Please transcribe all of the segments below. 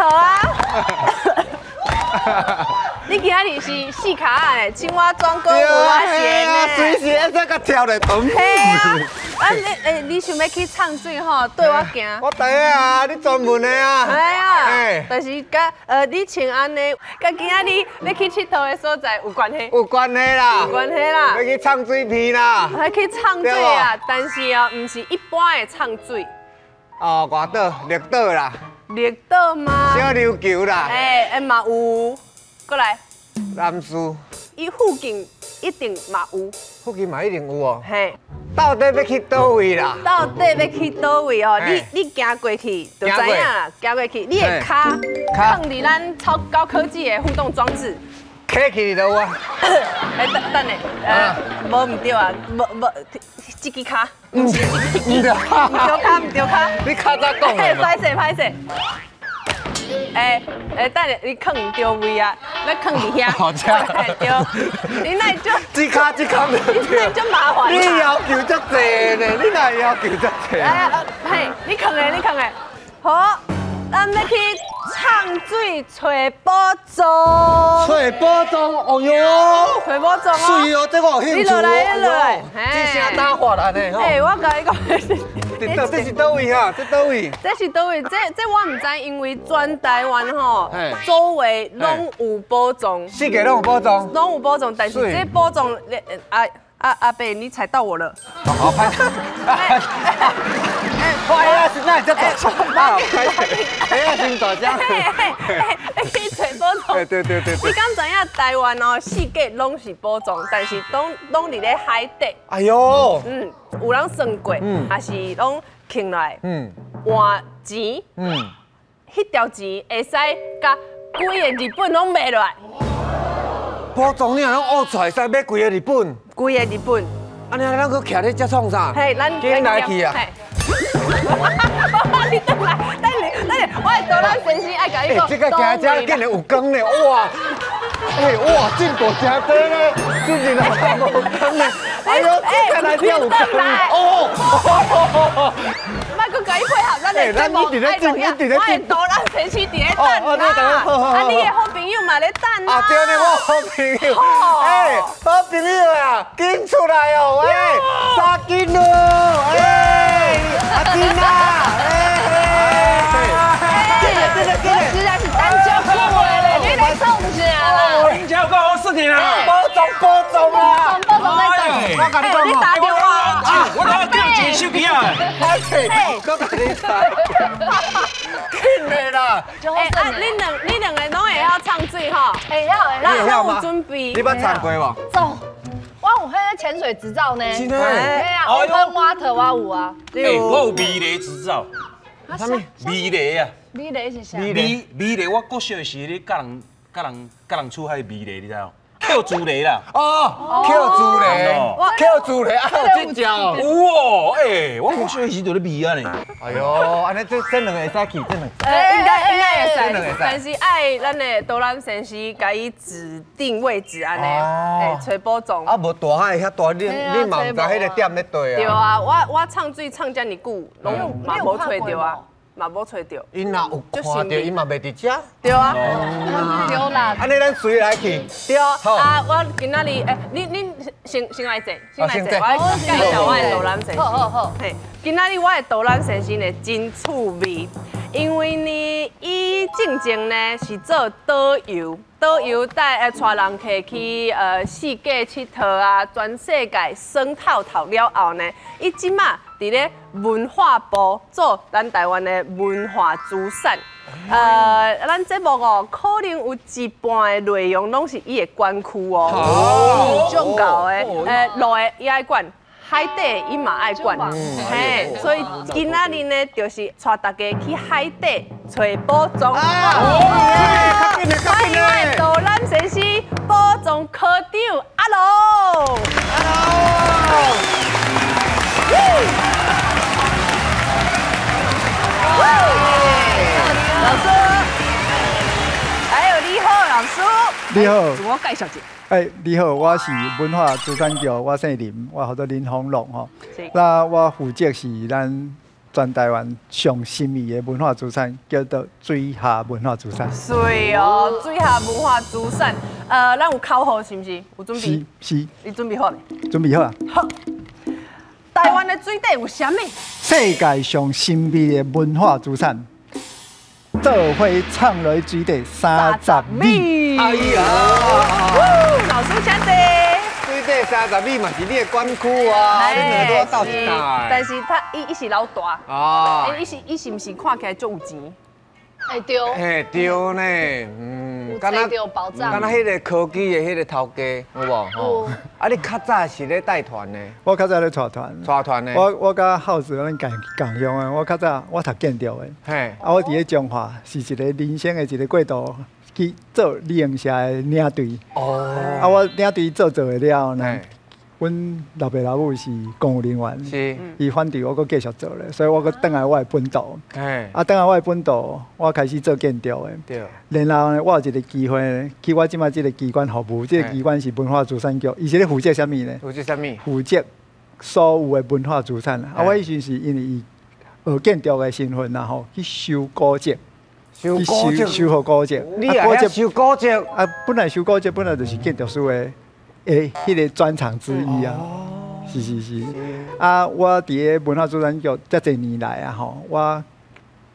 佗啊！你今仔日是四卡的，青蛙装过五蛙鞋呢。随时会使甲跳来动。嘿啊！你想要去唱水吼，对我行。我知啊，你专门的啊。哎呀，但是甲你穿安尼，甲今仔日要去佚佗的所在有关系。有关系啦。有关系啦。要去唱水片啦。还去唱水啊，但是哦，唔是一般的唱水。哦，外岛、绿岛啦。绿岛吗？小琉球啦。嘛有。过来。南苏。伊附近一定嘛有。附近嘛一定有哦。嘿。到底要去倒位啦？到底要去倒位哦？你行过去就知影啦，行过去，你的脚放伫咱超高科技的互动装置。客气就有啊。等下，无唔对啊，无，这支脚，唔对脚，唔对脚。你较早讲的。歹势。等下你放唔对位啊，要放伫遐。好吃。对，你那就。这卡就那就麻烦。你要求足济呢，你哪要求足济？嘿，你放的，好，咱要去唱水找宝藏。找宝藏，哦哟。找宝藏哦。水哦，这我有兴趣。你落来。这声打发人呢吼。我甲你讲。这是倒位哈？这倒位？这是倒位？这我唔知，因为全台湾吼，周围拢有宝藏。四界拢有宝藏。拢有宝藏，但是这宝藏，阿伯，你踩到我了。好拍。快啊！现在这大枪啊！哎呀，真大枪！去找宝藏。对。你敢知影台湾哦，四界拢是宝藏，但是拢伫咧海底。哎呦！有人算过，还是拢捡来，换钱，迄条钱会使甲规个日本拢买落来。宝藏你若拢挖出来，使买规个日本。规个日本。安尼咱搁徛咧遮创啥？嘿，咱来去啊！你等来，我会导览先生爱甲你讲。这个行遮竟然有光呢，哇！哇，进步真多呢，最近都无光呢。哎呦，看来跳有光哦！莫搁甲伊配合，咱的节目爱怎样？我会导览先生伫咧等啦。你的好朋友嘛咧等啦。对呢，我好朋友。好朋友啊，紧出来哦！三斤咯！阿金啊！我实在是单脚过来嘞，你来创啥啦？我叫过我事情啦，保重啊！保重在我跟你讲你打电话啊，我刚刚叫钱手机啊，我跟你讲，肯的啦。你两个拢会晓唱水吼？会晓。咱有准备。你捌唱过无？走。我有迄个潜水执照呢。真的？对啊 ，Open Water 我有啊。我有美雷执照。什么？美雷啊？美雷是啥？美雷，我国小时咧，甲人出海美雷，你知道？扣珠雷啦。哦，扣珠雷，啊，有这招。有哦，我国小时就咧美啊呢。哎呦，安尼这两个会使去，这两个。应该会使，但是爱咱的导览先生甲伊指定位置安尼，找宝藏。啊，无大海遐大，你嘛唔知迄个点咧对啊？对啊，我唱水唱遮尔久，拢嘛无找着啊。嘛无找到，因若有看到，因嘛袂伫遮。对啊，对啦。安尼咱随来去。对啊，我今仔日你先来坐，我介绍我的导览先生。好。嘿，今仔日我的导览先生呢真趣味，因为呢，伊正经呢是做导游。导游带人客去世界佚佗啊，全世界耍透透了后呢，伊即马伫咧文化部做咱台湾的文化资产。咱节目哦，可能有一半的内容拢是伊的管区哦，足够的。路的伊爱管。海底伊嘛爱管，嘿，所以今仔日呢，就是带大家去海底找宝藏。欢迎我的导览先生，宝藏科长阿龙。老师，还有你好，老师。你好，自我介绍一下。你好，我是文化资产局，我姓林，我叫做林鸿龙吼。那我负责是咱全台湾上神秘的文化资产，叫做水下文化资产。水哦，水下文化资产。咱有考好是不是？有准备？是。你准备好没？准备好啊。好。台湾的水底有啥物？世界上神秘的文化资产，做伙唱来水底30米。哎呀，老师请坐。水底30米嘛是你的管区啊，你两个斗一大。但是他伊是老大。哦。伊是不是看起来足有钱？会丢。嘿，对呢，敢若丢保障。敢若迄个科技的迄个头家，有无？吼。啊，你较早是咧带团呢？我较早咧带团。带团呢？我甲浩子咱共乡的，我较早我读建筑的。嘿。啊，我伫咧中华是一个人生的一个过渡。去做旅行社的领队，啊，我领队做的了呢。阮老爸老母是公务人员，是，伊反对我搁继续做咧，所以我搁转来我的本岛。啊，转来我的本岛，我开始做建筑的。对。然后呢，我有一个机会去我即摆即个机关服务，即个机关是文化资产局，伊是咧负责啥物呢？负责啥物？负责所有的文化资产。啊，我以前是因为伊学建筑的身份然后去收古迹。收好古迹，你也晓收古迹啊？本来收古迹本来就是建筑师的迄个专长之一啊。是。啊，我伫个文化资产局遮侪年来啊吼，我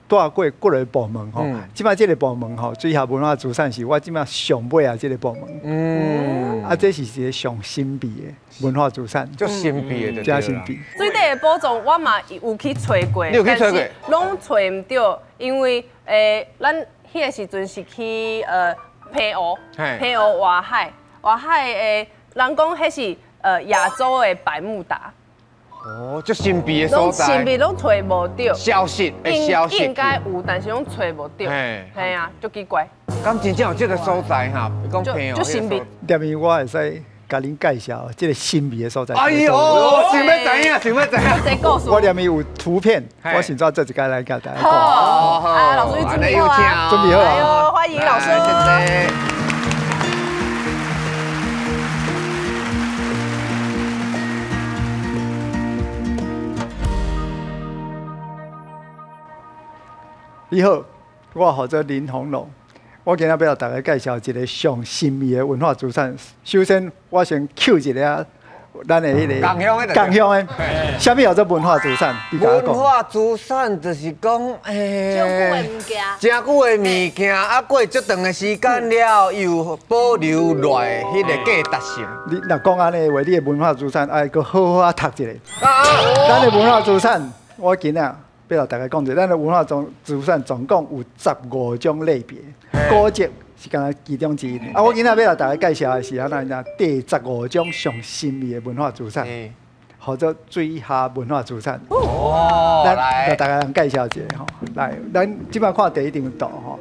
带过各个部门吼。即摆即个部门吼，水下文化资产是我即摆上尾啊即个部门。啊，这是一个上神秘的文化资产，足神秘的，真神秘。水底的宝藏我嘛有去找过，你有去找过？拢找唔到，因为咱迄个时阵是去澎湖外海人讲迄是亚洲的百慕达。哦，足神秘的所在。神秘拢找无到。消息。应该有，但是拢找无到。嘿啊，足奇怪。咁真正有这个所在哈，讲澎湖。足神秘。下面我会使甲恁介绍这个神秘的所在。哎呦，想要知影，想要知影。我下面有图片，我先做这一个来给大家讲。好，老师准备好啊！准备好啊！哎呦，欢迎老师。谢谢。你好，我号做林鸿龙。我今日要甲大家介绍一个上神秘的文化资产。首先，我先 Q 一下咱的迄个共乡的，啥物叫做文化资产？文化资产就是讲，真久的物件，啊，过足长的时间了，又保留落迄个价值性。你若讲安尼话，你的文化资产爱搁好好读一下。咱的文化资产，我今日要甲大家讲者，咱的文化资产总共有15种类别，古迹是敢若其中之一。啊，我今日要甲大家介绍的是第15种上神秘的文化资产，或者水下文化资产。咱甲大家介绍一下吼，来，咱即摆看第一张图吼，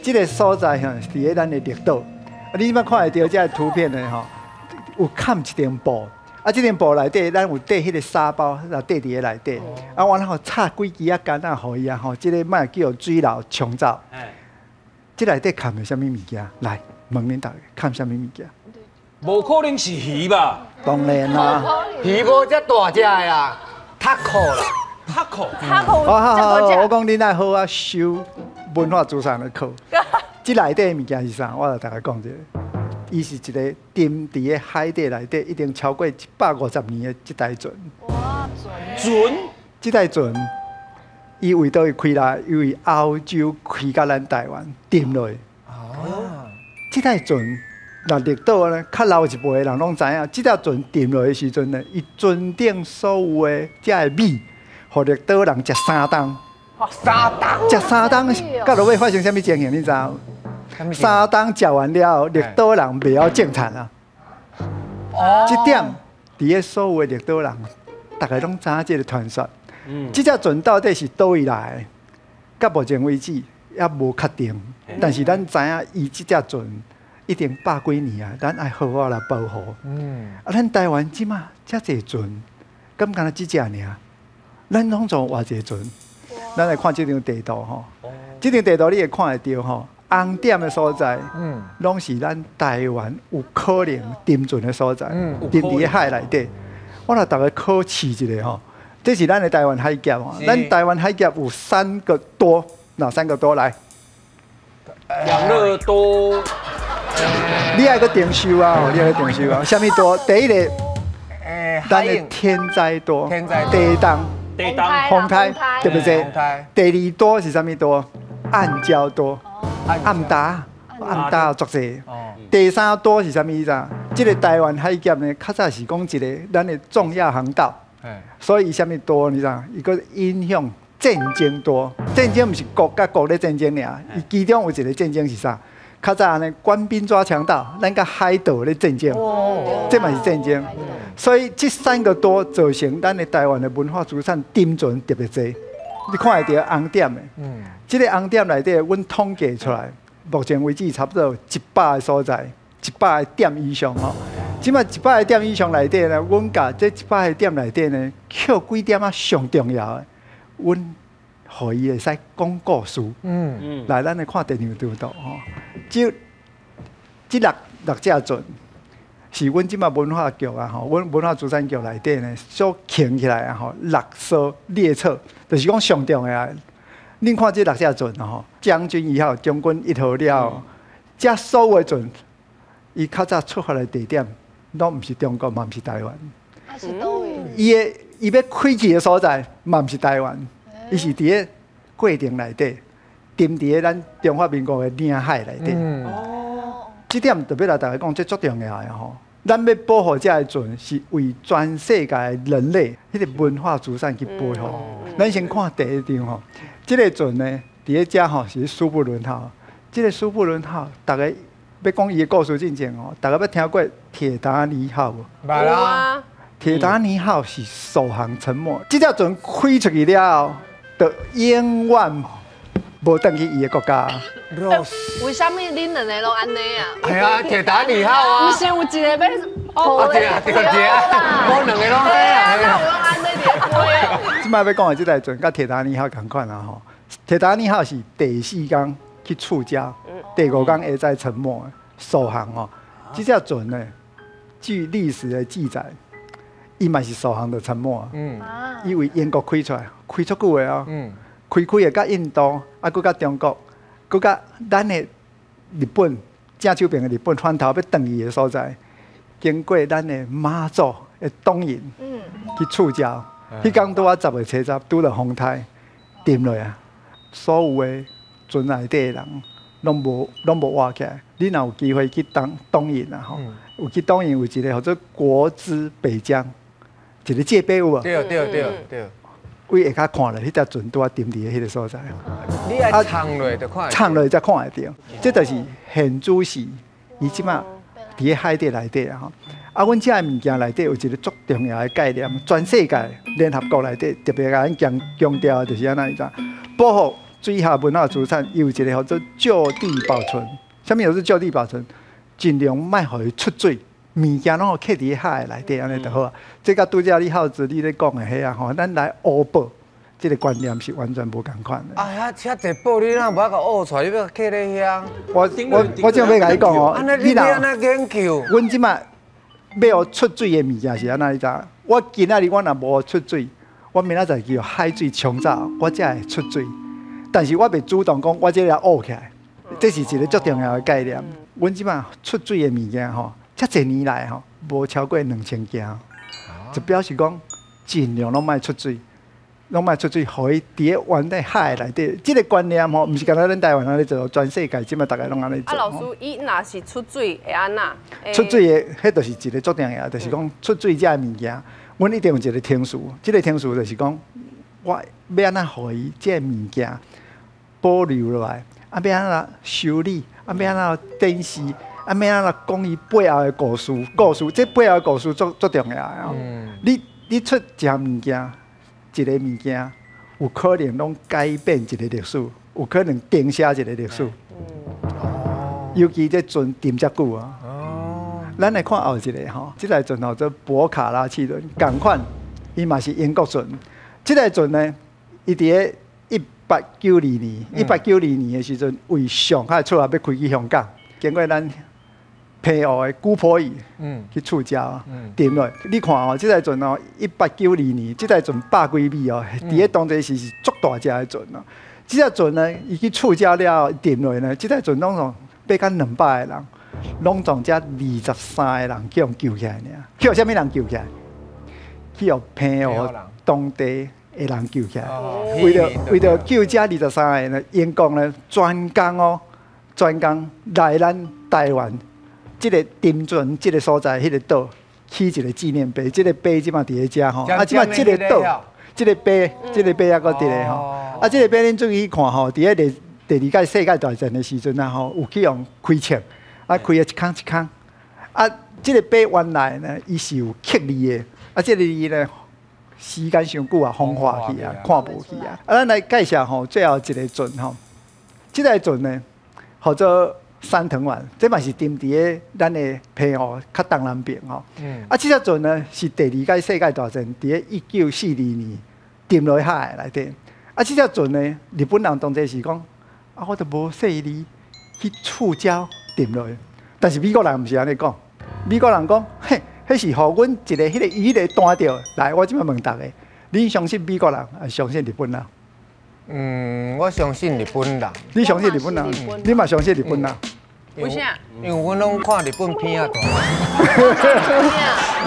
这个所在吼是伫咱的绿岛。啊，你即摆看会到这图片的吼，有盖一张布。啊，这张布内底，咱有缀迄个沙包，然后缀伫个内底。啊，然后插几支啊杆啊，互伊啊吼，这个卖叫水流冲走。这内底藏的什么物件？来，问恁大家，藏什么物件？无可能是鱼吧？当然啦，鱼无遮大只的啦，塔扣啦，塔扣。我讲恁爱好啊修文化资产的课。这内底物件是啥？我来大家讲一下。伊是一个沉伫个海底内底，已经超过150年的这台船。哇，船？这台船，伊为倒会开来，因为欧洲开到咱台湾沉落。哦。这台船，那绿岛呢，较老一辈的人拢知影，这条船沉落的时阵呢，伊船顶所有的这个米，互绿岛人食3顿。3顿？食3顿，到落尾发生什么情形？你知道？3顿食完了，绿岛人袂晓种田啊。这点，伫个所有的绿岛人，大家拢知影这个传说。这只船到底是倒位来的？到目前为止也无确定。但是咱知影，伊这只船已经100几年啊，咱爱好好来保护。啊，咱台湾即马遮济船，敢敢若这只尔？咱拢做偌济船？咱来看这张地图吼。这张地图你会看会到吼。红点的所在，拢是咱台湾有可能沉船的所在，沉伫海内底。我来大家考试一下吼，这是咱的台湾海峡哦。咱台湾海峡有3个多，哪3个多来？养乐多。你爱个定修啊！你爱个定修啊！什么多？第一个，咱的天灾多，地动、风灾，对不对？第2多是什么多？暗礁多，暗打作势。第3多是什么意思啊？这个台湾海峡呢，较早是讲一个咱的重要航道，所以什么多？你知道？一个影响战争多，战争不是国甲国的战争尔，伊其中有一个战争是啥？较早呢，官兵抓强盗，咱甲海盗咧战争，这嘛是战争。所以这3个多造成咱的台湾的文化资产沉存特别多。你看会到红点的，这个红点内底，阮统计出来，目前为止差不多100个所在，100个点以上吼。即码100个点以上内底呢，阮甲这100个点内底呢，扣几点啊上重要的，阮互伊会使讲故事。来，咱来看第2张图吼。这六只船是阮即马文化局啊吼，阮文化资产局内底呢所建起来啊吼，6艘列车，就是讲上重的啊。恁看这6只船啊吼，将军1号、将军1号了，这所有的船，伊较早出发的地点，拢毋是中国，嘛毋是台湾。啊是倒位？伊要开启的所在，嘛毋是台湾，伊是伫个过程内底。沉伫个咱中华民国的领海内底，这点特别来大家讲，这足重要的吼。咱要保护这个船，是为全世界人类迄个文化资产去保护。咱先看第1张吼，这个船呢，伫个遮吼是苏布伦号。这个苏布伦号，大家要讲伊的故事进前哦，大家要听过铁达尼号无？捌啦。铁达尼号是首航沉没，这条船开出去了后，就永远无回去伊的国家。为什么恁2个拢安尼啊？系啊，铁达尼号啊。不是有一个要对啊，对啊，无2个拢安尼啊。安尼伫飞。即摆要讲的这台船，甲铁达尼号同款啊吼。铁达尼号是第4天去触礁，第5天下载沉没首航吼。这条船呢，据历史的记载，伊嘛是首航的沉没。因为英国开出来，开足久的哦。开的甲印度，啊，佮甲中国，佮甲咱的日本，正手边的日本翻头要转移的所在，经过咱的马祖的东引，去触礁。迄天拄啊10月初10，拄着风台，沉落啊。所有的船内底的人，拢无活起来。你若有机会去东引啊吼，有去东引有一个叫做国之北疆，一个界碑有啊。对。为下骹看了，迄条船拄啊沉伫迄个所在。你爱藏落就看。藏落才看会到，这就是现主是伊即马伫个海底内底啊吼。啊，阮遮个物件内底有一个足重要的概念，全世界联合国内底特别甲咱强调的就是安怎样，保护水下文化资产，有一个叫做就地保存。什么叫做就地保存？尽量莫互伊出水。物件拢刻伫海内底，安尼就好啊。这甲拄则李浩子你咧讲的迄啊吼，咱来乌宝，这个观念是完全无共款的。啊，遐遮济宝，你哪无甲乌出来？你要刻咧遐？我正要甲你讲哦，你安那研究？阮即摆要出水的物件是安怎？你知？我今仔日我若无出水，我明仔载叫海水冲走，我才会出水。但是我袂主动讲，我这要乌起来，这是一个足重要的概念。阮即摆出水的物件吼。遮侪年来吼，无超过2000件，就表示讲尽量拢莫出水，互伊伫个湾底海内底。即个观念吼，毋是干那咱台湾安尼做，全世界即摆大家拢安尼做。啊，老师，伊若是出水会安那？出水的，迄就是一个足重要，就是讲出水遮物件，阮一定有一个听数。即个听数就是讲，我要安怎互伊遮物件保留落来，啊，要安怎修理，啊，要安怎展示。啊，要安怎讲伊背后的故事？这背后的故事足重要的。你出一项物件，一个物件有可能拢改变一个历史，有可能定写一个历史。尤其这船沉遮久啊。咱来看后一个吼，这台船叫做博卡拉汽轮，同款，伊嘛是英国船。这台船呢，伊伫个1892年的时阵，为上海出来要开去香港，经过咱皮湖的古坡鱼，去触礁，沉落。你看哦，这台船哦，1892年，这台船100几米哦，伫个当地是足大只的船哦。这台船呢，伊去触礁了，沉落呢，这台船拢上爬到200个人，拢总只23个人叫人救起来尔。叫啥物人救起来？去互皮湖当地的人救起来。为了救这23个呢，员工呢专工来咱台湾。这个沉船这个所在，迄个岛起一个纪念碑，这个碑即马伫咧遮吼，即马这个岛，这个碑还搁伫咧吼，这个碑恁注意去看吼，伫咧第2届世界大战的时阵啊吼，有去用开枪，开啊一空，这个碑原来呢，伊是有刻字的，这个字呢，时间上久啊，风化去啊，看无去啊，咱来介绍吼，最后一个船吼，这台船呢，叫做三藤湾，这嘛是沉伫个咱的皮湖较东南边吼。这只船呢是第2届世界大战伫个1942年沉落海内底。这只船呢，日本人当时是讲，我都无细力去触礁沉落去。但是美国人毋是安尼讲，美国人讲，嘿，迄是互阮一个迄个鱼咧弹着。来，我即摆问大家，恁相信美国人还是相信日本人？我相信日本人。你相信日本人？你嘛相信日本人？为啥？因为阮拢看日本片啊大。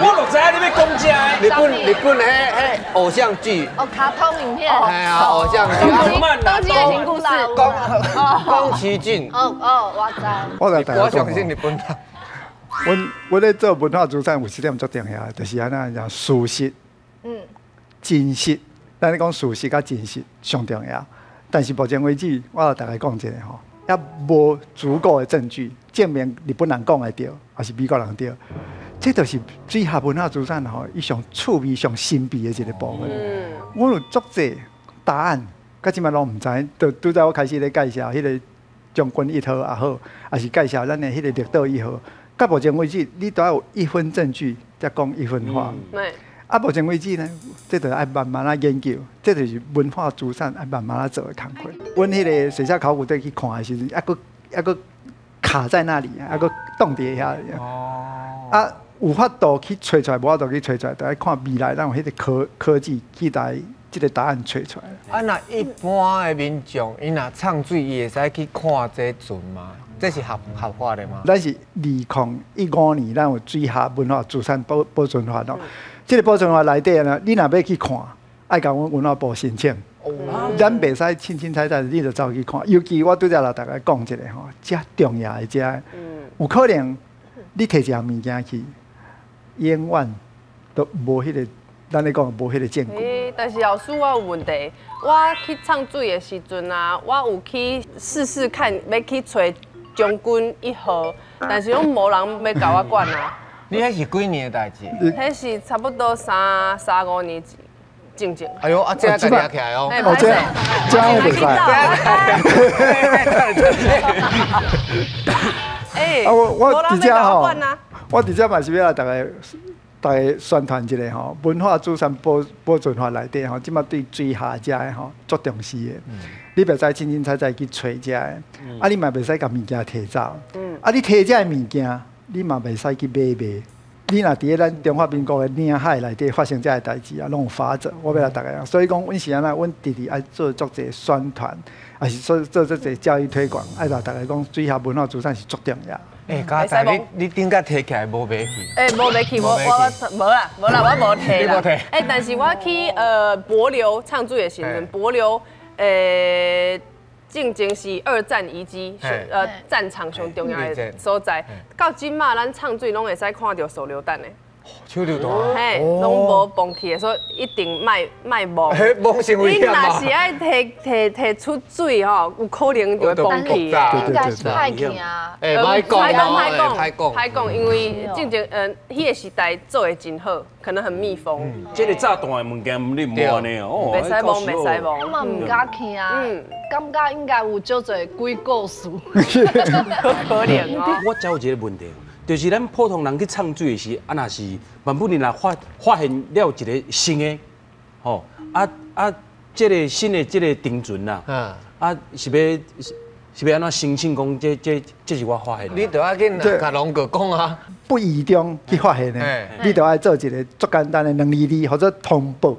我就知影你要讲这日本迄偶像剧。哦，卡通影片。哎呀，偶像剧。东京爱情故事。宫崎骏。我知。我相信日本人。我咧做文化资产有一点最重要，就是安那叫事实。真实。咱咧讲事实甲真实上重要，但是目前为止，我甲大家讲一个吼，也无足够的证据证明日本人讲的对，还是美国人对。这就是水下文化资产吼，伊上趣味、上神秘的一个部分。我有足侪答案，到即摆拢唔知。拄在我开始咧介绍迄个将军一号也好，还是介绍咱的迄个绿岛一号。到目前为止，你都要有1分证据，才讲1分话。目前为止呢，这就要慢慢研究，这就是文化资产要慢慢做的工作。阮迄个水下考古队去看的时阵，还佫卡在那里，还佫冻伫遐。有法度去找出来，无法度去找出来，就要看未来咱有迄个科技去来这个答案找出来。那一般的民众，伊若呛水，伊会使去看这船吗？这是合法的吗？咱是2015年，咱有水下文化资产保存法咯。这个保存法内底呢，你若要去看，爱甲阮文化部申请。咱袂使轻轻踩踩，你就走去看。尤其我拄则来大家讲一个吼，遮重要的遮，有可能你摕一项物件去，永远都无迄个，咱咧讲无迄个证据。但是老师，我有问题，我去唱水的时阵啊，我有去试试看，要去找将军1号，但是拢无人要甲我管啊。你迄是几年的代志？迄是差不多3、5年前。哎呦，这个抓起来哦！这样袂使。我伫遮吼，我伫遮嘛是要来大家宣传一个吼，文化资产保存法内底吼，即马对水下遮的吼足重视的。你袂使轻轻踩踩去找遮的，你嘛袂使甲物件摕走。你摕遮的物件。你嘛袂使去买，你若伫咱中华民国的领海内底发生这个代志啊，拢有法则。我要来大家讲，所以讲，阮是安那，阮直爱做足侪宣传，还是做足侪教育推广，爱甲大家讲，水下文化资产是足重要。家仔，你顶甲摕起来无买去？无买去，我无啦，我无摕啦。但是我去帛琉唱水的时阵，帛琉正正是2战遗迹，战场上重要的所在。到今嘛，咱唱水拢会使看到手榴弹的。手榴弹？嘿，拢无放弃的，所以一定卖忘。忘成危险嘛。你若是爱摕出水吼，有可能就会放弃。应该是歹去啊。歹讲，因为正正迄个时代做的真好，可能很密封。这个炸弹的物件，你唔好安尼哦。袂使忘，袂使忘。我嘛唔敢去啊。感觉应该有足侪鬼故事。可怜哦。我只有一个问题。就是咱普通人去唱水的时，若是万不然发现了一个新的，这个新的这个沉船啦，是要是要安怎申请讲这是我发现？你就要紧甲龙哥讲啊。不宜中去发现的，你就要做一个足简单的2字或者通报。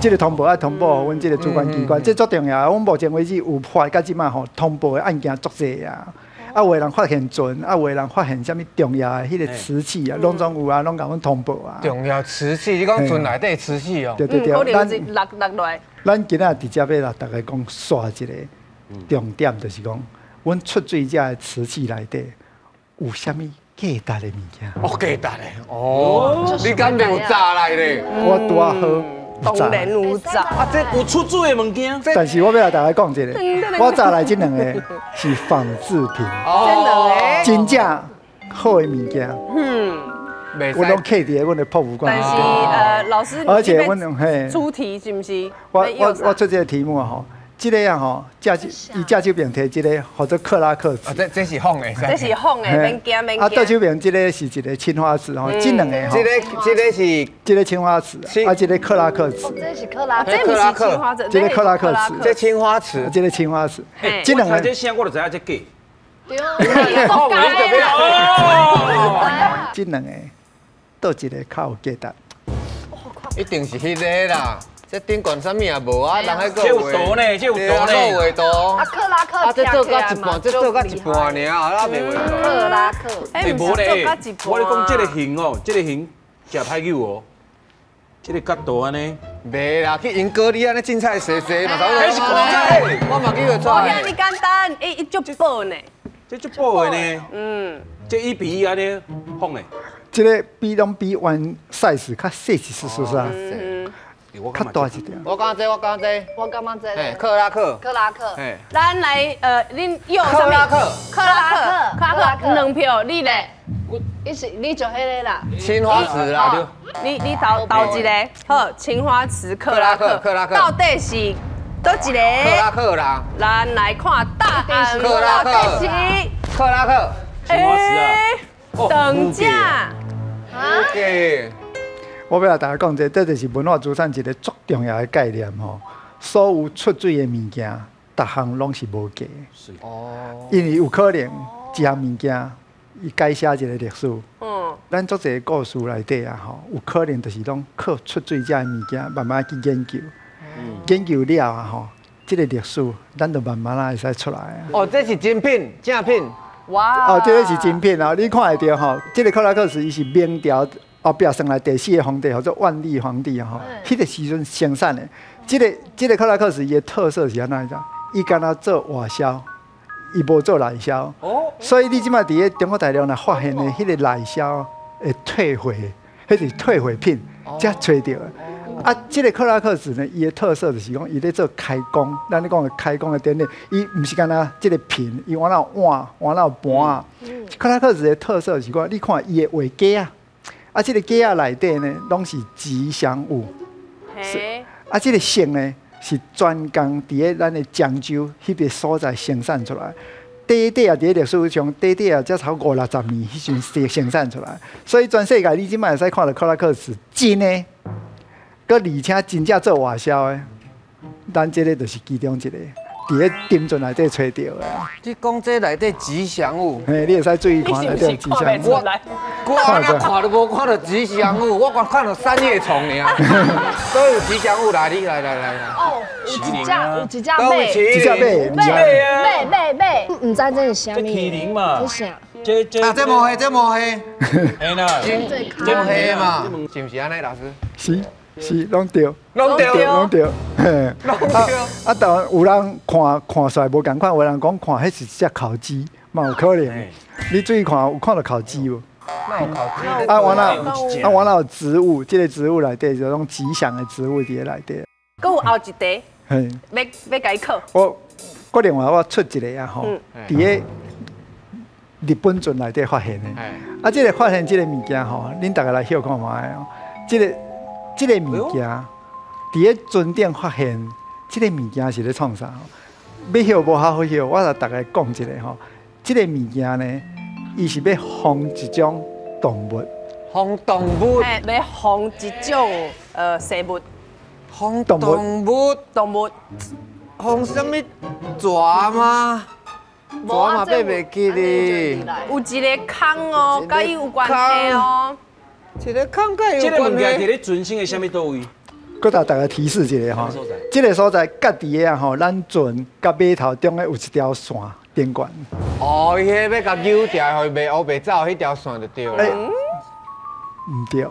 这个通报要通报，阮这个主管机关，这足重要。阮目前为止有发到即马吼，通报的案件足济啊。啊，有的人发现准，啊，有的人发现什么重要的迄个瓷器啊，拢总有啊，拢甲阮通报啊。重要瓷器，你讲船内底瓷器哦。对对对，可能是落来。咱今仔直接要来大家讲刷一个重点，就是讲，阮出水者的瓷器内底有啥物？价值的物件，哦，价值的，哦，你敢没有炸来咧？我拄啊好，当然有炸，啊，这有出水的物件。但是我要来大家讲一个，我炸来这2个是仿制品，真正好的物件，我拢刻伫阮的泡芙罐。但是老师，而且阮嘿出题是不是？我出这个题目啊吼。这个啊吼，伊正手边摕这个或者克拉克瓷，这是仿的，这是仿的，免惊免惊。啊，倒手边这个是一个青花瓷吼，这2个吼，这个是这个青花瓷，啊，这个克拉克瓷，这是克拉，这不是青花瓷，这个克拉克瓷，这青花瓷，这个青花瓷，这2个这声我就知影这假。对，好，你这边哦，这2个倒一个较有价值，一定是迄个啦。这顶管啥物也无啊，人还这有图呢，这有图呢，画图。啊，克拉克，啊，这做到一半，这做到一半尔，啊，那袂画图。克拉克，哎，无咧，我咧讲这个形哦，这个形食歹久哦，这个角度安尼。袂啦，去英格里安尼凊彩洗洗嘛，差不多。那是古早，我嘛记得出我来。遐尼简单，伊足薄呢。这足薄的呢。这1比1安尼放的。这个比原 size 较细是是啊。较大一点。我讲这，我感觉这，克拉克，克拉克，咱来恁用克拉克2票，你咧？你就迄个啦，青花瓷啦，你投一个，好，青花瓷克拉克，到底是倒一个？克拉克啦，咱来看答案，克拉克，克拉克，青花瓷啊，等价。对。我要来大家讲这就是文化资产一个足重要的概念吼。所有出水的物件，逐项拢是无价。是哦。因为有可能一项物件，伊改写一个历史。咱足侪故事内底啊吼，有可能就是拢靠出水这物件慢慢去研究。研究了啊吼，这个历史咱就慢慢会使出来啊。哦，这是精品，正品。哇！哦，这个是精品啊！你看会到吼，这个克拉克斯伊是明朝后壁生来第4个皇帝，或者万历皇帝吼，迄个时阵生产的。这个克拉克斯伊的特色是安怎样？伊敢若做外销，伊无做内销。哦。所以你即摆伫咧中国大陆若发现的迄个内销的退货，迄是退货品，才找到的。啊，这个克拉克斯呢，伊的特色就是讲，伊咧做开工，咱咧讲的开工的典礼，伊毋是干那这个瓶，伊往那碗，往那盘啊。克拉克斯的特色是讲，你看伊的画架啊，啊，这个架内底呢，拢是吉祥物。嘿。啊，这个线呢，是专工伫咧咱的漳州迄个所在生产出来。第一啊，伫历史上，第一啊，才超50-60年，迄阵生产出来。所以全世界你即摆会使看到克拉克斯真的。佮而且真正做外销的，咱这个就是其中一个，伫咧店阵内底找到的。你讲这内底吉祥物，嘿，你会使注意看内底吉祥物。我哪看都无看到吉祥物，我看到三叶虫尔。都有吉祥物来，你来。哦，有一只马，一只马，唔知这是啥物？麒麟嘛。这啥？这毛黑，这毛黑。嘿啦，这黑嘛，是不是安尼老师？是，拢对。嘿。啊，当然有人看出来无共款，有人讲看迄是只烤鸡，嘛有可能。你注意看，有看到烤鸡无？那有烤鸡。啊，完了有植物，这个植物内底就种吉祥的植物伫内底。搁有后一题，嘿，要甲伊考。我另外我出一个啊吼，伫咧日本船内底发现的。啊，这个发现这个物件吼，恁大家来晓看卖哦。这个物件伫咧船顶发现，这个物件是咧创啥？要晓无好晓，我来大家讲一下吼。这个物件呢，伊是要防一种动物。防动物？要防一种生物。防动物？防什么蛇吗？我嘛爬袂起哩。有一个坑哦，甲伊有关系哦。一个坑甲伊这有关个物件伫系。咧船星的什么倒位？搁大家提示一下吼，这个所在隔伫个吼，咱船甲码头中间有一条线电管。哦，伊迄要甲扭掉，互伊袂黑袂走，迄条线就对了。唔对。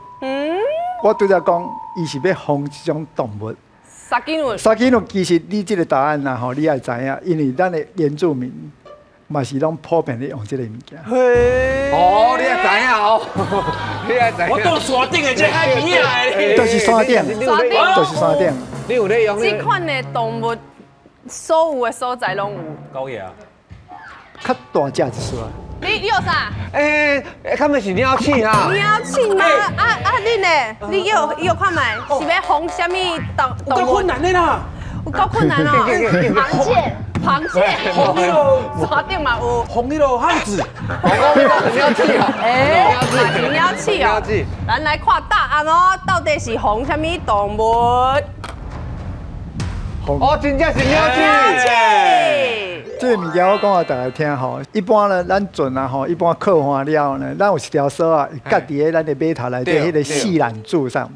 我拄则讲，伊是要防一种动物。沙金轮。沙金轮其实你这个答案呐吼，你也知影，因为咱的原住民嘛是拢普遍咧用这个物件。哦，你也知影哦，你也知影。我到山顶的这海边啊，就是山顶，就是山顶。你有咧用？这款的动物，所有的所在拢有。狗爷啊，较大只一丝啊。你有啥？他们是鸟鼠哈。鸟鼠吗？你呢？你有看没？是要防什么动物？够困难的啦，有够困难哦。螃蟹，红迄落山顶嘛有。红迄落汉子，鸟鼠啊！是鸟鼠哦。咱来看答案哦，到底是防什么动物？哦，真正是鸟鼠。这个物件我讲互大家听吼，一般呢，咱船啊吼，一般靠岸了后呢，咱有一条绳啊，夹伫咧咱的码头内底迄个细缆柱上。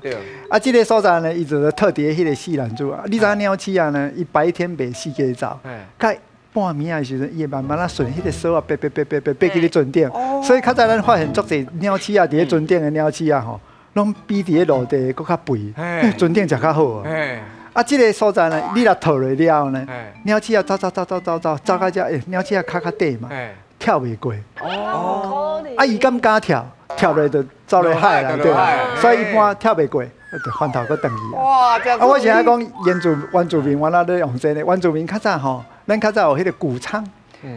啊，这个所在呢，伊就是特伫迄个细缆柱啊。你知影鸟鼠啊呢，伊白天袂四界走，甲半暝的时阵，伊会慢慢啊顺迄个绳啊，爬去咧船顶。所以较早咱发现足侪鸟鼠啊，伫咧船顶的鸟鼠啊吼，拢比伫咧陆地搁较肥，船顶食较好啊。啊，这个所在呢，你若套落了后呢，鸟鼠啊走到遮，鸟鼠啊脚较短嘛，跳袂过。哦。啊，伊敢敢跳落就走落海啦，对。所以一般跳袂过，就翻头搁转去。哇，这样。啊，我现在讲原住民，我那咧用这个，原住民较早吼，咱较早有迄个谷仓，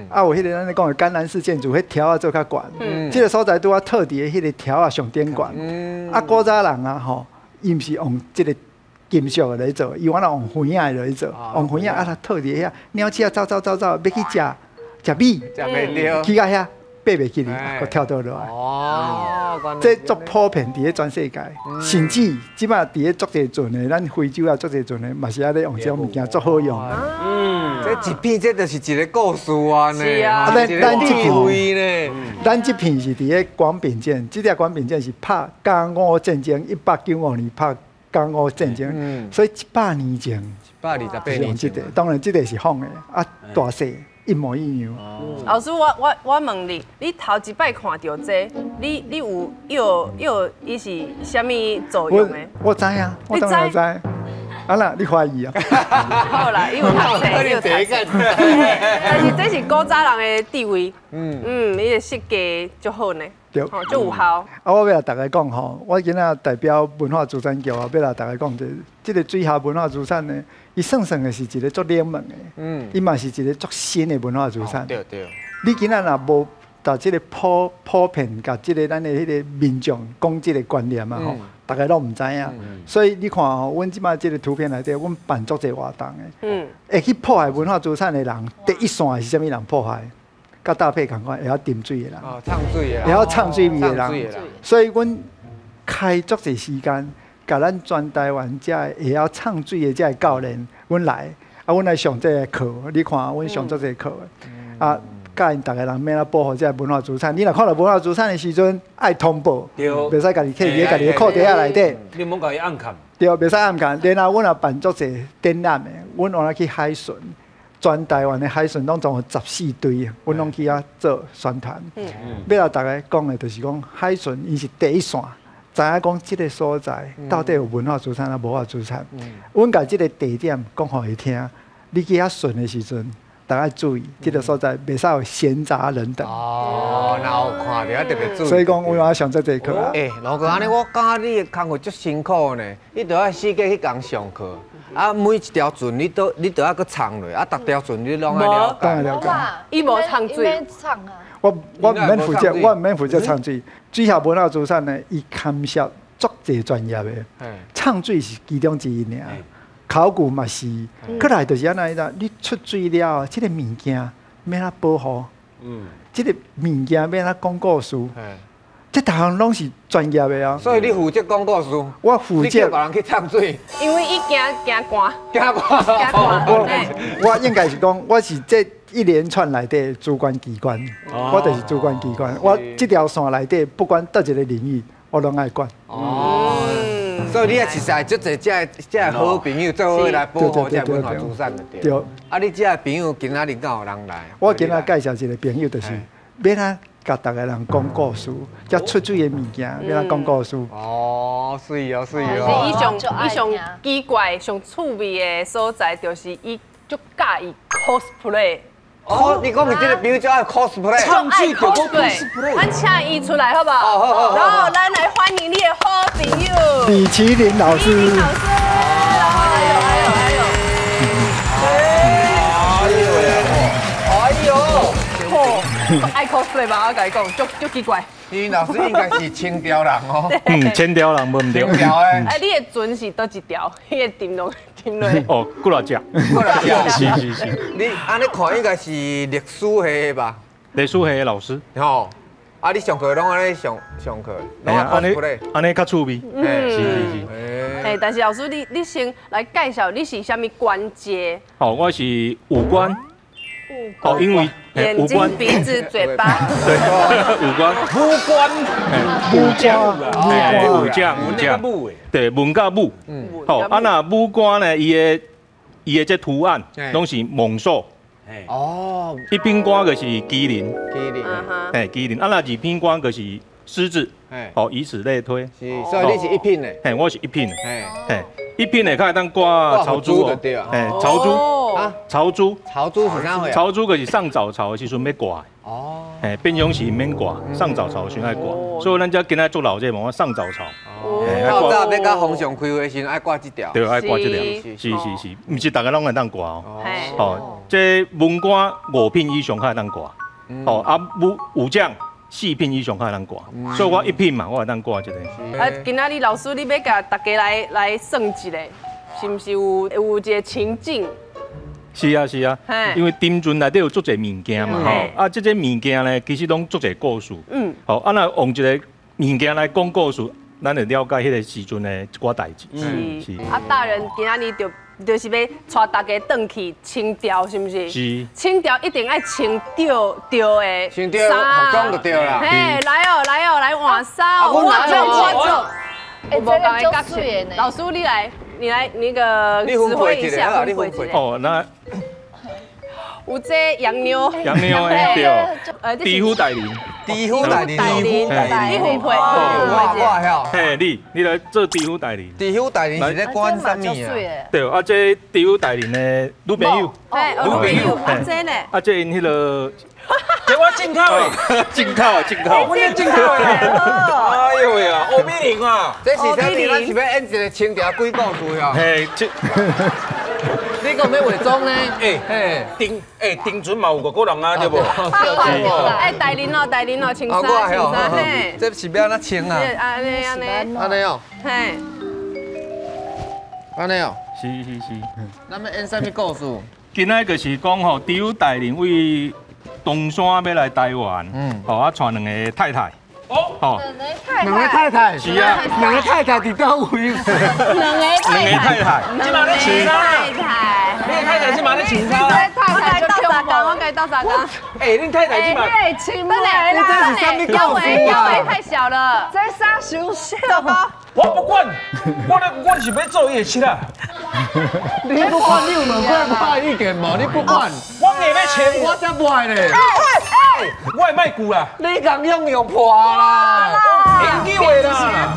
啊有迄个咱咧讲的甘南式建筑，迄条啊做较悬。这个所在拄啊套伫的迄个条啊上顶悬。啊，古早人啊吼，伊毋是用这个。金属的来做，伊往那用灰啊来做，用灰啊啊，套伫遐，鸟鼠啊走，要去食米，去到遐爬袂起哩，佮跳倒落来。哦，这足普遍伫咧全世界，甚至即摆伫咧足侪船的，咱非洲啊足侪船的，嘛是安尼用这种物件足好用。这一片这就是一个故事啊呢。是啊，咱这片是伫咧广平舰，这条广平舰是拍甲午战争，1895年拍。甲午战争，所以100年前，128年前，当然这个是仿的，啊，大小一模一样。老师，我问你，你头一摆看到这，你有伊是虾米作用的？我知啊，我当然知。啊啦，你怀疑啊？好啦，伊有读册，伊有读册。但是这是古早人的地位，伊的设计就好呢。对，就有效。啊，我要大家讲吼，我今仔代表文化资产局啊，要来大家讲这个水下文化资产呢，伊算的是一个足冷门的，伊嘛是一个足新的文化资产。对。你今仔若无把这个普遍甲这个咱的迄个民众讲这个观念嘛吼，大家都唔知影。所以你看吼，阮即摆这个图片内底，阮办足侪活动的，会去破坏文化资产的人，第一线是啥物人破坏？甲搭配共款，会晓啉水的人，唱水的，会晓唱水味的人，所以阮开足侪时间，甲咱全台湾遮会晓唱水的遮教练，阮来，阮来上这个课，你看，阮上足侪课的，啊，教因逐个人免来保护这文化资产。你若看到文化资产的时阵，爱通报，袂使家己摕伫家己的裤底仔内底，你莫甲伊暗藏。对，袂使暗藏。然后阮也办足侪展览的，阮往那去海巡。全台湾的海巡拢总有14队，阮拢去遐做宣传。要来大家讲的，就是讲海巡伊是第一线，知影讲即个所在到底有文化资产啊无文化资产。阮甲即个地点讲互伊听，你去遐巡的时阵，大家注意，即个所在袂使有闲杂人等。哦，然后看着特别注意。所以讲，我上这节课。老哥，安尼我感觉你的工作足辛苦呢，你着要四界去共上课。啊，每一条船你都要搁唱落，啊，逐条船你拢爱了解。了解。伊无唱水。我毋免负责，我毋免负责唱水。水下文化资产呢，伊牵涉足侪专业的。唱水是其中之一尔，考古嘛是。过来就是安尼啦，你出水了，即个物件免哪保护。即个物件免哪讲故事。这大项拢是专业的啊。所以你负责广告书，我负责叫别人去插水，因为伊惊寒，惊寒。我应该是讲，我是这一连串内底主管机关，我就是主管机关。我这条线内底，不管倒一个领域，我拢爱管。哦，所以你也其实係足濟這好朋友做伙來保護這文化資產的對。對。啊，你這朋友今仔日敢有人來？我今仔介紹一個朋友，就是要哪甲大家人講故事，才出水的物件，要哪講故事。哦，水哦，水哦。伊上奇怪、上趣味的所在，就是伊足介意 cosplay。哦，你讲的这个朋友就爱 cosplay， 唱剧就 cosplay， 咱请伊出来好不好？好。然后咱来欢迎你的好朋友李麒麟老师。李麒麟老师，还有。爱 cosplay 吧，我甲你讲，足奇怪。李麒麟老师应该是青条人哦。千条人无唔对。青条诶。哎，你的船是倒一条？迄个沉落。哦，几偌只？是。你安尼看应该是历史系吧？历史系的老师。吼，啊，你上课拢安尼上课，拢安尼较趣味。是。哎，但是老师，你先来介绍你是虾米关节？哦，我是五官。哦，因为眼睛、鼻子、嘴巴。对，五官。武将。对，文甲武。哦，啊那武官呢？伊的这图案拢是猛兽。哦。一品官就是麒麟。麒麟。啊那二品官就是狮子。哦，以此类推。是，所以你是一品的。嘿，我是一品的。嘿，一品的，较会当挂曹珠哦。嘿，曹珠。啊，曹珠是啥货？曹珠就是上早朝的时阵要挂的。哦。嘿，变相是免挂，上早朝时爱挂，所以咱才今仔做老这嘛，上早朝。较早要甲皇上开会时爱挂这条。对，爱挂这条。是，唔是大家拢会当挂哦。哦，这文官5品以上较会当挂。哦，啊武将4品以上较会当挂，所以我1品嘛，我会当挂这个。啊，今仔日老师你要甲大家来算一下，是毋是有一个情境？是啊，因为沉船内底有足侪物件嘛，吼，啊，这些物件呢，其实拢足侪故事。好，啊，那用一个物件来讲故事，咱会了解迄个时阵的一寡代志。是。啊，大人今仔日就是要带大家转去清朝，是毋是？是。清朝一定爱穿吊的穿吊服装就对啦。嘿，来换衫。我这个足水的。老师，你来那个指挥一下，分配一下。哦，那有这洋妞对，地府代理，你分配，我晓。嘿，你来做地府代理。地府代理是咧管啥物啊？对，啊，这地府代理呢，女朋友，女朋友，啊这呢？啊这因迄个。这我进口的，进口，我进口的。哎呦呀，欧米玲啊，这是啥物？咱是要演一个清朝鬼故事呀。嘿，你讲要伪装呢？丁准嘛有5个人啊，对不？哎，代理哦，青衫，嘿，这是要安怎穿啊？安尼哦，嘿，安尼哦，是。咱要演啥物故事？今仔就是讲吼，地府代理为东山要来台湾，吼啊，带2个太太。哦，2个太太。是啊，2个太太伫倒位。2个太太。今嘛咧穿太太。你太太今嘛咧穿衫？太太就跳工，我该到啥工？哎，恁太太今嘛？真的啦，这是啥物腰围太小了，这啥休息？我不管，我是要做夜市啦。你不管，你有问我意见无？你不管，我硬要穿，我才不爱咧。我会卖句啦。你讲用破啦，研究的啦。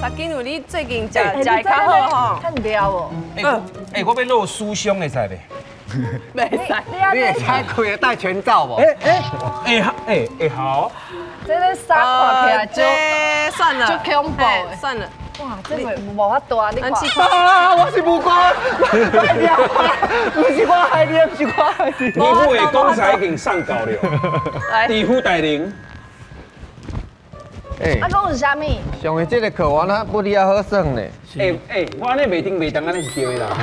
啥金有你最近食较好吼？看料哦。我要露酥胸的菜呗。袂使，你会猜开会戴全罩无？好。这个衫看起来就算了，就恐怖的，算了。哇，这个无法大，你看。我是武官，不是我害你，不是我害你。地府的公差已经上稿了，地府代理。啊，讲是啥物？上个这个课完啊，不哩也好耍呢。我安尼袂听袂当，安尼是对的啦。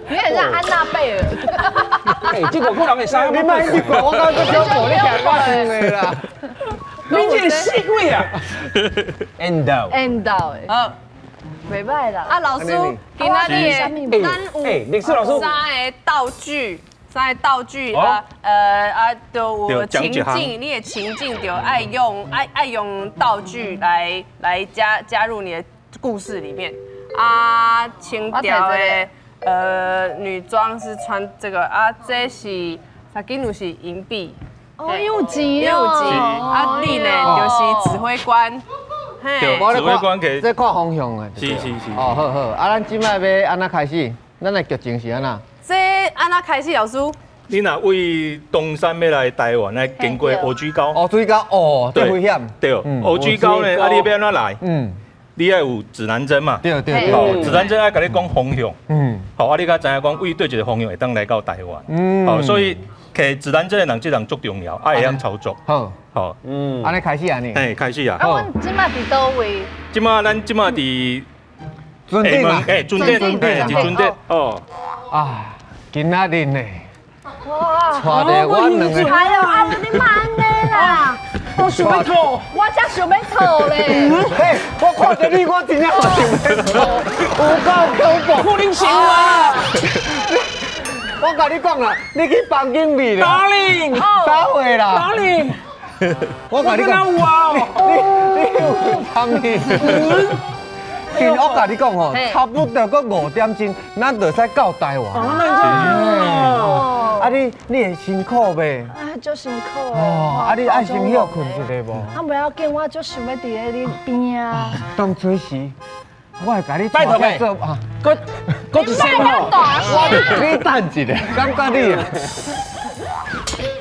你很像安娜贝尔。这5个人的衫，你卖一个，我刚刚就叫我你讲我算的啦。你这死鬼啊！end 到诶，好，袂歹啦。啊，老师，今仔日咱有历史老师三个道具都有情境，你的情境就爱用道具来加入你的故事里面。啊，清朝的女装是穿这个啊，这是啥金路是银币。哦，有钱哦。啊，你呢就是指挥官。对，指挥官给这看方向的。是。哦，好。啊，咱即摆要安怎开始？咱的剧情是安怎？这安怎开始，老师？你若为东山要来台湾，来经过乌水沟。乌水沟哦，最危险。对，乌水沟呢，啊，你要安怎来？你要有指南针嘛？对。好，指南针爱甲你讲方向。好，啊，你甲知影讲为对一个方向会当来到台湾。好，所以摕指南针的人，这人足重要，爱会晓操作。好，安尼开始安尼。开始啊。啊，阮即马伫倒位？咱即马伫准备嘛？准备。哦。啊，今仔日呢？哇！带着我两个。哎呦，啊，你慢咧啦！我想要吐，我才想要吐咧。嘿，我看到你，我真正想要吐，有够恐怖。可能是啊！我甲你讲啦，你去房间里啦。Darling，啥货啦 ？Darling，我甲你讲，有啊，你有去房间？我甲你讲吼，差不多搁5点钟，咱就使到台湾。啊，你会辛苦袂？啊，足辛苦哦，啊，你爱先休困一下无？啊，不要紧，我足想要伫咧你边啊。当吹时，我会甲你拜托做啊，搁一声吼。你等一下，感觉你啊。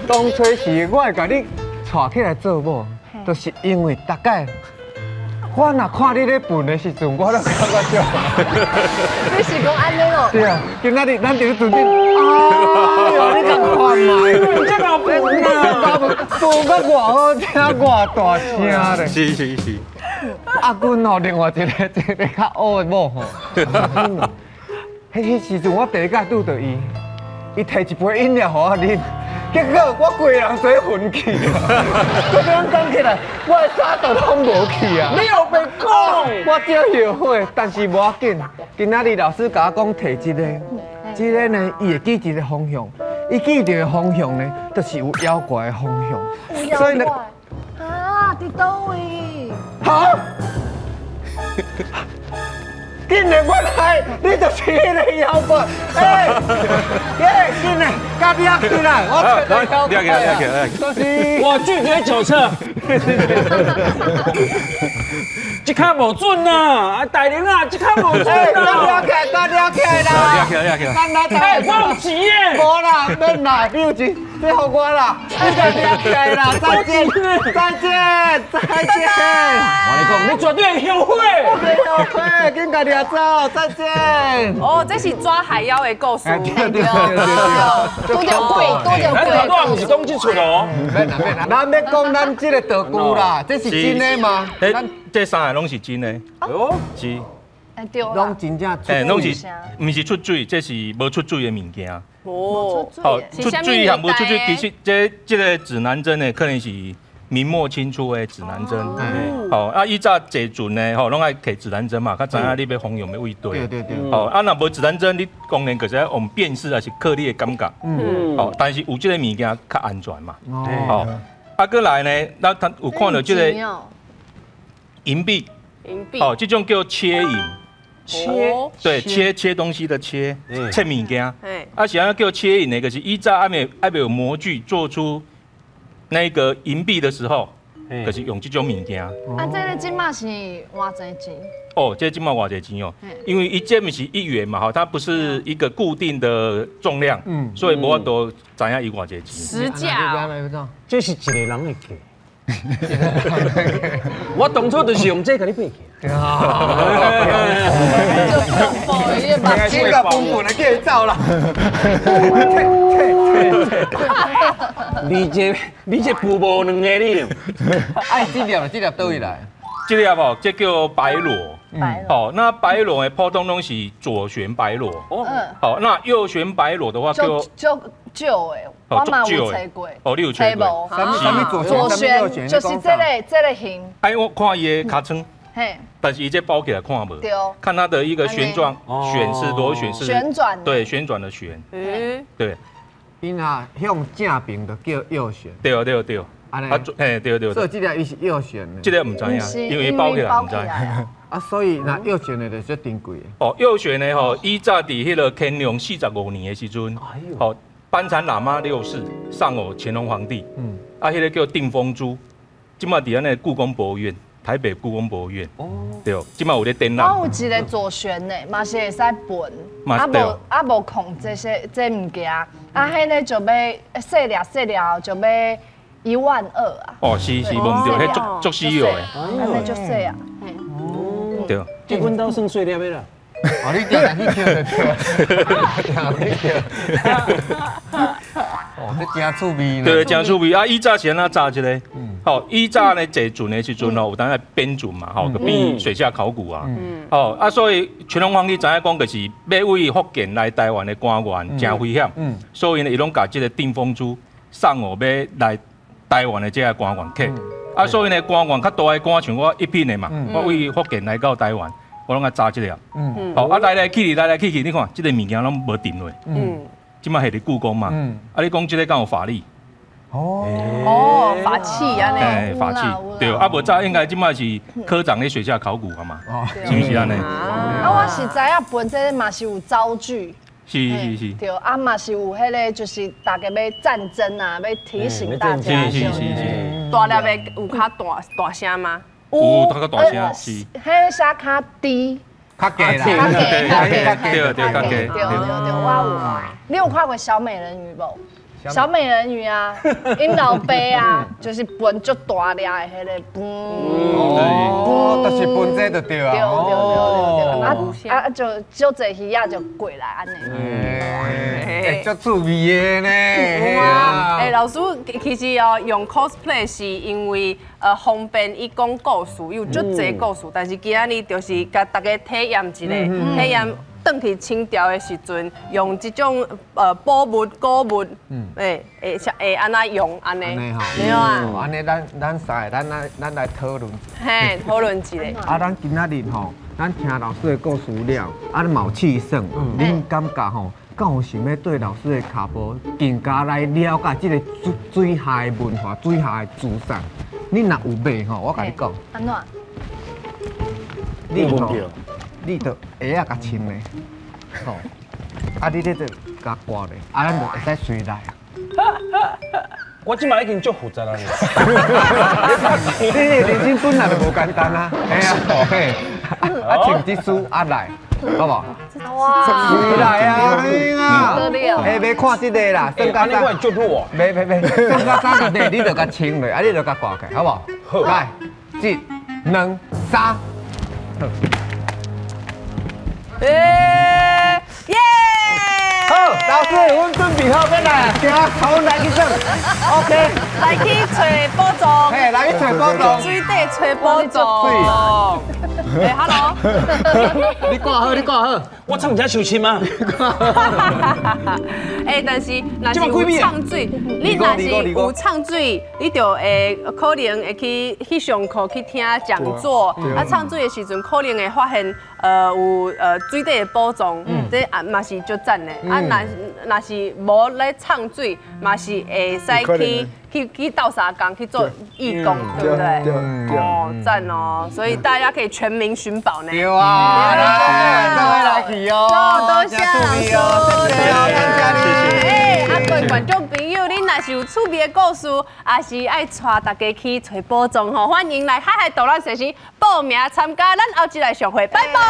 当吹时，我会甲你带起来做某，就是因为大概。我若看你咧笨的时阵，我都感觉少。你是讲安尼咯？对啊，今仔日咱伫咧准备。啊！你甲看卖，你这老笨啊！笨个偌好听，偌大声咧。是。阿君吼，另外一个较黑的某吼。迄时阵我第一届拄到伊，伊摕一杯饮料互我啉。结果我规个人做昏去啊！我这样讲起来，我的衫都拢无去啊！你有被讲？我真后悔，但是无要紧。今仔日老师甲我讲摕这个呢，伊会记一个方向。伊记着的方向呢，就是有妖怪的方向。所以呢，啊，伫倒位？好。竟然我来，你就是迄个妖怪！竟然甲你啊起来，我找到妖怪。就是我拒绝酒测。这卡无准啊！大玲啊，这卡无准啊！了起来啦！咱来哎，我有钱耶！无啦，免啦，你有钱，你互我啦！你了起来啦！再见！我跟你讲，你绝对会后悔！我袂后悔，紧甲掠走，再见！哦，这是抓海妖的故事。对。多条鬼。咱头拄不是讲这出哦。免啦，咱要讲咱这个道具啦，这是真的吗？这三个拢是真的。哦。是。对啦。拢真正出。拢是，唔是出水，这是无出水的物件。哦。好，出水和无出水，其实这个指南针呢，可能是明末清初的指南针。好，啊，以早坐船呢，吼，拢爱摕指南针嘛，较知影你要方向要位对。对。好，啊，若无指南针，你功能就是用辨识还是靠你的感觉。好，但是有这个物件较安全嘛。好，啊，过来呢，咱有看到这个银币。哦，这种叫切银。对，切东西的切物件。啊，是安叫切银的，就是以早还没有模具做出那个银币的时候，就是用这种物件。啊，这个金嘛是偌济钱？哦，这金嘛偌济钱哦，因为一件不是1元嘛，哈，它不是一个固定的重量，所以无法度知影伊偌济钱。实价。这是一个人的价。我当初就是用这个你背起。金个本本的叫伊走啦。你这父母两个你。哎，这粒倒位来？这粒哦，这叫白螺。白螺。好，那白螺呢，普通拢是左旋白螺。好，那右旋白螺的话就旧诶，我嘛有吹过。哦，你有吹过？什么左旋就是这个型。哎，我看伊的尻川。 嘿，但是伊这包起来看无，对，看它的一个旋转，旋是螺旋是旋转，对，旋转的旋，对，伊若向正平就叫右旋，对，安尼，嘿，对，所以这个伊是右旋的，这个唔知影，因为包起来唔知。啊，所以那右旋的就最珍贵的。哦，右旋的吼，以早伫迄个乾隆45年的时阵，吼，班禅喇嘛6世上偶乾隆皇帝，啊，迄个叫定风珠，今嘛伫咱的故宫博物院。 台北故宫博物院，对，即马有咧展览。我有一个左旋的，嘛是会使分，无控这物件，啊，迄个就要细了就要12000啊。哦，是无唔对，迄足稀有的。安尼就细啊，对。这阮兜算细粒的啦。哦，你定去跳就跳，哦，这真趣味呢。对，真趣味啊！以早是安怎炸一个？好，以早呢坐船的时阵哦，有当在编船嘛，吼，个变水下考古啊。哦，啊，所以乾隆皇帝知影讲，就是要为福建来台湾的官员真危险，所以呢，伊拢把这个定风珠送我要来台湾的这个官员客。啊，所以呢，官员较大的官像我一品的嘛，我为福建来到台湾。 我拢爱炸这个，好啊，来来去去，你看这个物件拢无定落，即马系伫故宫嘛，啊，你讲这个敢有法力？哦，法器安尼，法器，对，啊，无早应该即马是科长咧水下考古啊嘛，是不是安尼？啊，我是知影本这嘛是有招具，是，对，啊嘛是有迄个就是大家要战争啊，要提醒大家，是，大粒的有较大声吗？ 有那个大声是，迄写较低，较低啦，对，对，我有。你有看过小美人鱼无？小美人鱼啊，因老爸啊，就是分足大粒的迄个，哦，就是分这就对啊。对，啊就济鱼仔就过来安尼。足趣味的呢。有啊，老师其实哦用 cosplay 是因为方便伊讲故事，有足侪故事，但是今仔日就是甲大家体验一下，体验。 转去清朝的时阵，用这种宝物、古物，会安怎用安尼？对啊。安尼咱三个，咱来讨论。嘿，讨论一下。啊，咱今仔日吼，咱听老师的故事了，啊，你冇气爽，恁感觉吼，敢有想要对老师的脚步更加来了解这个水下的文化、水下的资产？恁若有买吼，我甲你讲。安怎？你吼。 你着鞋啊，甲穿咧，吼，啊，你咧着甲挂咧，啊，咱就会使随来啊。我即摆已经足复杂啦。你人生本来就无简单啊，嘿啊，嘿，啊，穿这书啊来，好无？哇，随来啊，下袂看这个啦，算甲啥？我足弱。袂，算甲啥个地，你着甲穿落，啊，你着甲挂起，好无？好，来，1、2、3，好。 耶！好，老师，阮准备好要来，行，好，阮来去耍。OK， 来去找宝藏。嘿，来去找宝藏。水底找宝藏。哎 ，Hello。你挂好，你挂好。我唱只收亲吗？哎，但是若是有唱水，你若是有唱水，你就会可能会去上课去听讲座。啊，唱水的时阵可能会发现有水底的宝藏，这嘛是足赞的。啊，若是无咧唱水，嘛是会使去倒沙岗去做义工，对不对？哦，赞哦！所以大家可以全民寻宝呢。对啊，来去哦，多谢老师，谢谢。哎，啊，各位观众朋友，恁若是有趣味的故事，也是爱带大家去找宝藏吼，欢迎来海海导览社区报名参加，咱后一来上会，拜拜。